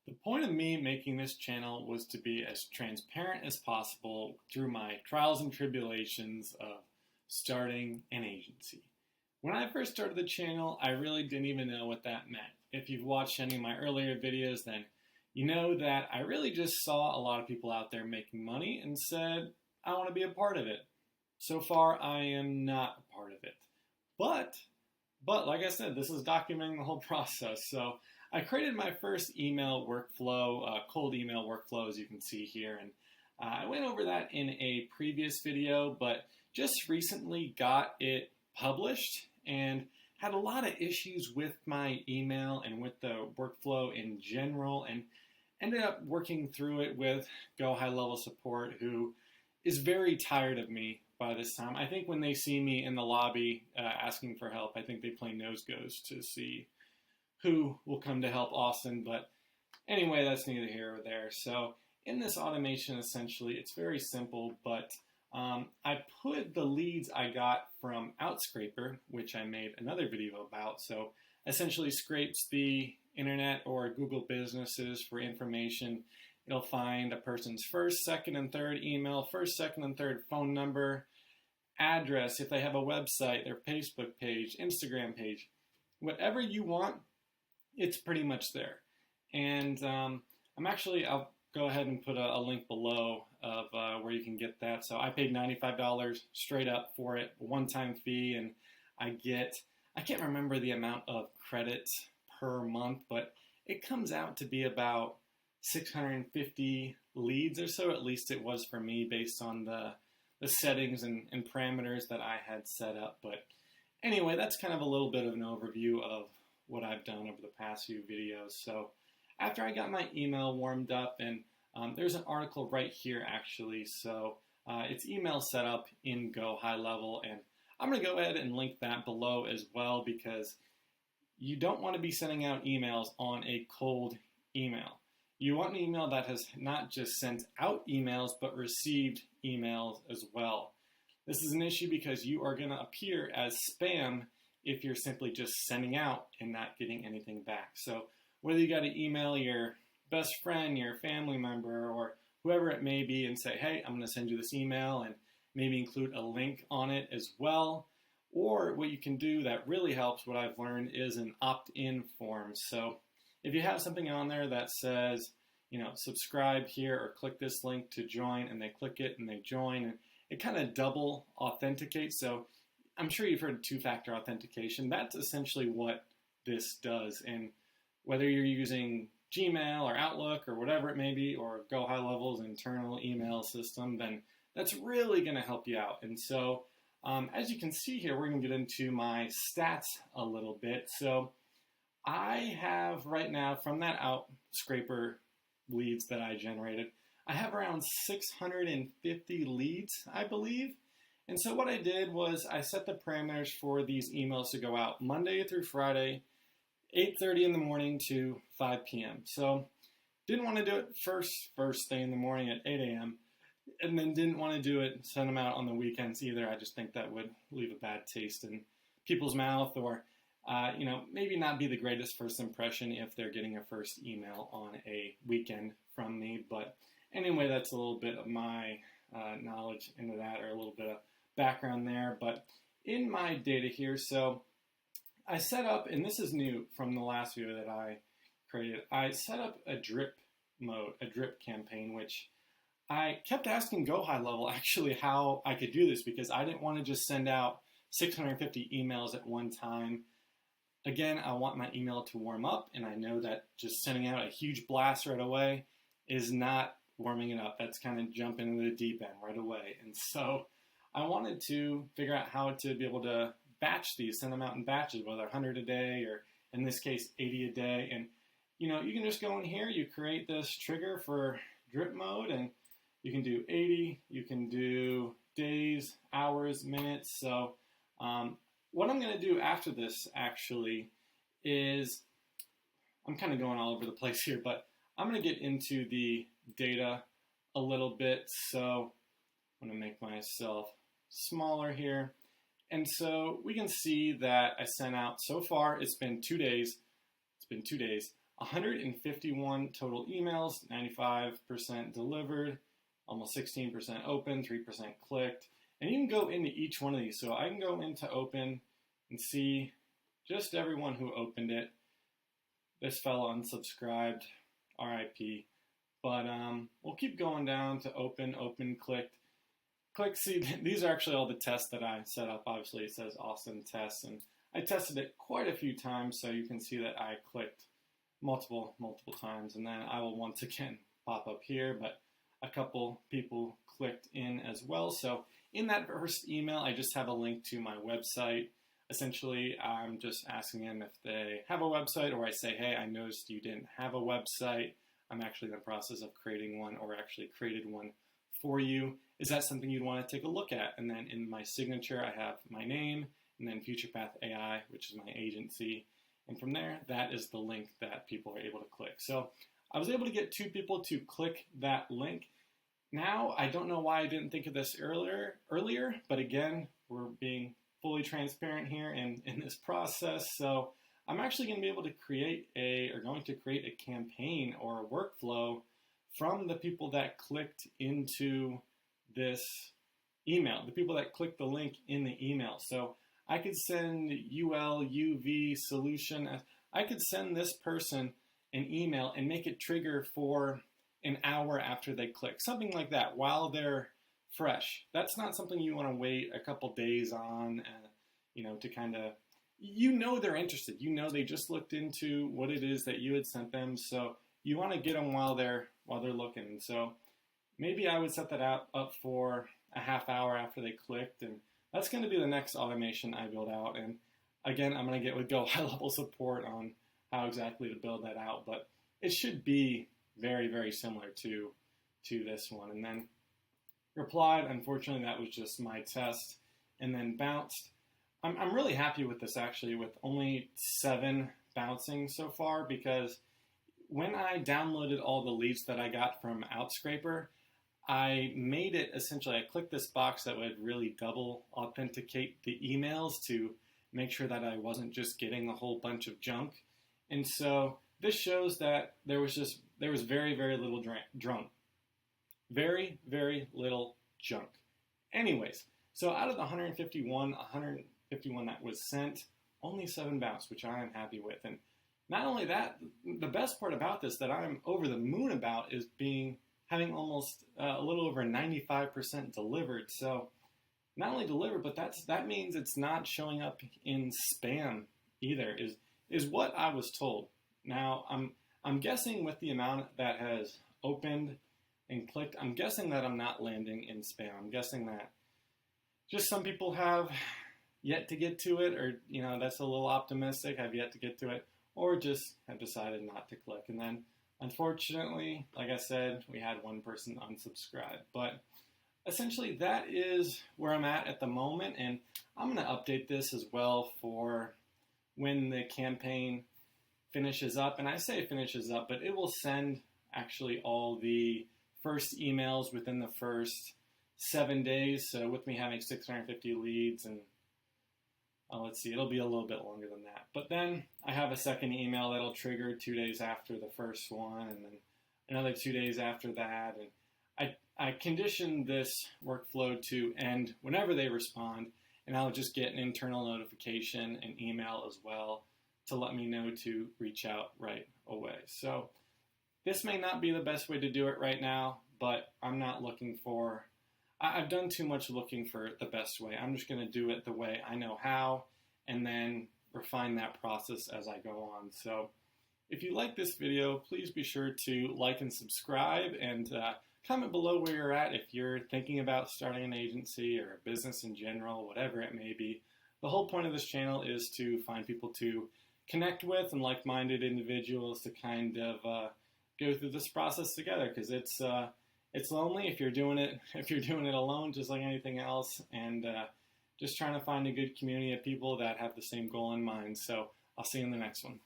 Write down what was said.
The point of me making this channel was to be as transparent as possible through my trials and tribulations of starting an agency. When I first started the channel, I really didn't even know what that meant. If you've watched any of my earlier videos, then you know that I really just saw a lot of people out there making money and said, I want to be a part of it. So far, I am not a part of it. But like I said, this is documenting the whole process. So I created my first email workflow, cold email workflow, as you can see here. And I went over that in a previous video, but just recently got it published and had a lot of issues with my email and with the workflow in general, and ended up working through it with Go High Level support, who is very tired of me by this time. I think when they see me in the lobby asking for help, I think they play nose goes to see who will come to help Austin. But anyway, that's neither here or there. So in this automation, essentially, it's very simple, but I put the leads I got from Outscraper, which I made another video about. So essentially scrapes the internet or Google businesses for information. It'll find a person's first, second, and third email, first, second, and third phone number, address, if they have a website, their Facebook page, Instagram page, whatever you want, it's pretty much there. And I'll go ahead and put a link below of where you can get that. So I paid $95 straight up for it, one-time fee, and I can't remember the amount of credits per month, but it comes out to be about 650 leads or so, at least it was for me based on the settings and parameters that I had set up. But anyway, that's kind of a little bit of an overview of what I've done over the past few videos. So after I got my email warmed up, and there's an article right here actually, so it's email setup in Go High Level, and I'm going to go ahead and link that below as well, because you don't want to be sending out emails on a cold email. You want an email that has not just sent out emails, but received emails as well. This is an issue because you are going to appear as spam if you're simply just sending out and not getting anything back. So whether you got to email your best friend, your family member, or whoever it may be and say, hey, I'm going to send you this email, and maybe include a link on it as well. Or what you can do that really helps, what I've learned, is an opt-in form. So if you have something on there that says, subscribe here or click this link to join, and they click it and they join, and it kind of double authenticates. So I'm sure you've heard of two-factor authentication. That's essentially what this does. And whether you're using Gmail or Outlook or whatever it may be, or Go High Level's internal email system, then that's really going to help you out. And so as you can see here, we're going to get into my stats a little bit. So I have right now, from that Outscraper leads that I generated, I have around 650 leads, I believe. And so what I did was I set the parameters for these emails to go out Monday through Friday, 8:30 in the morning to 5 p.m. So didn't want to do it first thing in the morning at 8 a.m. and then didn't want to do it, send them out on the weekends either. I just think that would leave a bad taste in people's mouth, or maybe not be the greatest first impression if they're getting a first email on a weekend from me. But anyway, that's a little bit of my knowledge into that, or a little bit of background there. But in my data here, so I set up, and this is new from the last video that I created, I set up a drip mode, a drip campaign, which I kept asking Go High Level actually how I could do this, because I didn't want to just send out 650 emails at one time. Again, I want my email to warm up, and I know that just sending out a huge blast right away is not warming it up. That's kind of jumping into the deep end right away. And so I wanted to figure out how to be able to batch these, send them out in batches, whether 100 a day or in this case 80 a day. And you can just go in here, you create this trigger for drip mode, and you can do 80, you can do days, hours, minutes. So what I'm going to do after this actually is, I'm kind of going all over the place here, but I'm going to get into the data a little bit. So I'm going to make myself smaller here. And so we can see that I sent out, so far it's been 2 days. 151 total emails, 95% delivered, almost 16% open, 3% clicked. And you can go into each one of these. So I can go into open and see just everyone who opened it. This fellow unsubscribed, RIP. But we'll keep going down to open, clicked. Click, see, these are actually all the tests that I set up. Obviously, it says Austin tests, and I tested it quite a few times, so you can see that I clicked multiple times, and then I will once again pop up here, but a couple people clicked in as well. So in that first email, I just have a link to my website. Essentially, I'm just asking them if they have a website, or I say, hey, I noticed you didn't have a website. I'm actually in the process of creating one, or actually created one for you. Is that something you'd want to take a look at? And then in my signature, I have my name, and then Future Path AI, which is my agency. And from there, that is the link that people are able to click. So I was able to get 2 people to click that link. Now, I don't know why I didn't think of this earlier, but again, we're being fully transparent here in this process. So I'm actually going to be able to create a campaign or a workflow from the people that clicked into this email, the people that clicked the link in the email. So I could send UV solution. I could send this person an email and make it trigger for an hour after they click, something like that, while they're fresh. That's not something you want to wait a couple days on, to kind of, they're interested. They just looked into what it is that you had sent them. So you want to get them while they're looking. And so maybe I would set that up for a half hour after they clicked, and that's going to be the next automation I build out. And again, I'm going to get with Go High Level support on how exactly to build that out, but it should be very, very similar to this one. And then replied, unfortunately, that was just my test, and then bounced. I'm really happy with this, actually, with only 7 bouncing so far, because when I downloaded all the leads that I got from Outscraper, I made it essentially, I clicked this box that would really double authenticate the emails to make sure that I wasn't just getting a whole bunch of junk. And so this shows that there was very, very little junk. Very, very little junk. Anyways, so out of the 151 that was sent, only 7 bounced, which I am happy with. And not only that, the best part about this that I'm over the moon about is having almost a little over 95% delivered. So not only delivered, but that means it's not showing up in spam either, is what I was told. Now I'm guessing with the amount that has opened and clicked, I'm guessing that I'm not landing in spam. I'm guessing that just some people have yet to get to it, or that's a little optimistic, have yet to get to it, or just have decided not to click. And then unfortunately, like I said, we had 1 person unsubscribe. But essentially that is where I'm at the moment, and I'm going to update this as well for when the campaign finishes up. And I say finishes up, but it will send actually all the first emails within the first 7 days. So with me having 650 leads, and let's see, it'll be a little bit longer than that. But then I have a second email that'll trigger 2 days after the first one, and then another 2 days after that. And I condition this workflow to end whenever they respond, and I'll just get an internal notification and email as well to let me know to reach out right away. So this may not be the best way to do it right now, but I'm not looking for, I've done too much looking for the best way. I'm just going to do it the way I know how, and then refine that process as I go on. So if you like this video, please be sure to like and subscribe, and comment below where you're at if you're thinking about starting an agency or a business in general, whatever it may be. The whole point of this channel is to find people to connect with and like-minded individuals to kind of go through this process together, because it's lonely if you're doing it alone, just like anything else, and just trying to find a good community of people that have the same goal in mind. So I'll see you in the next one.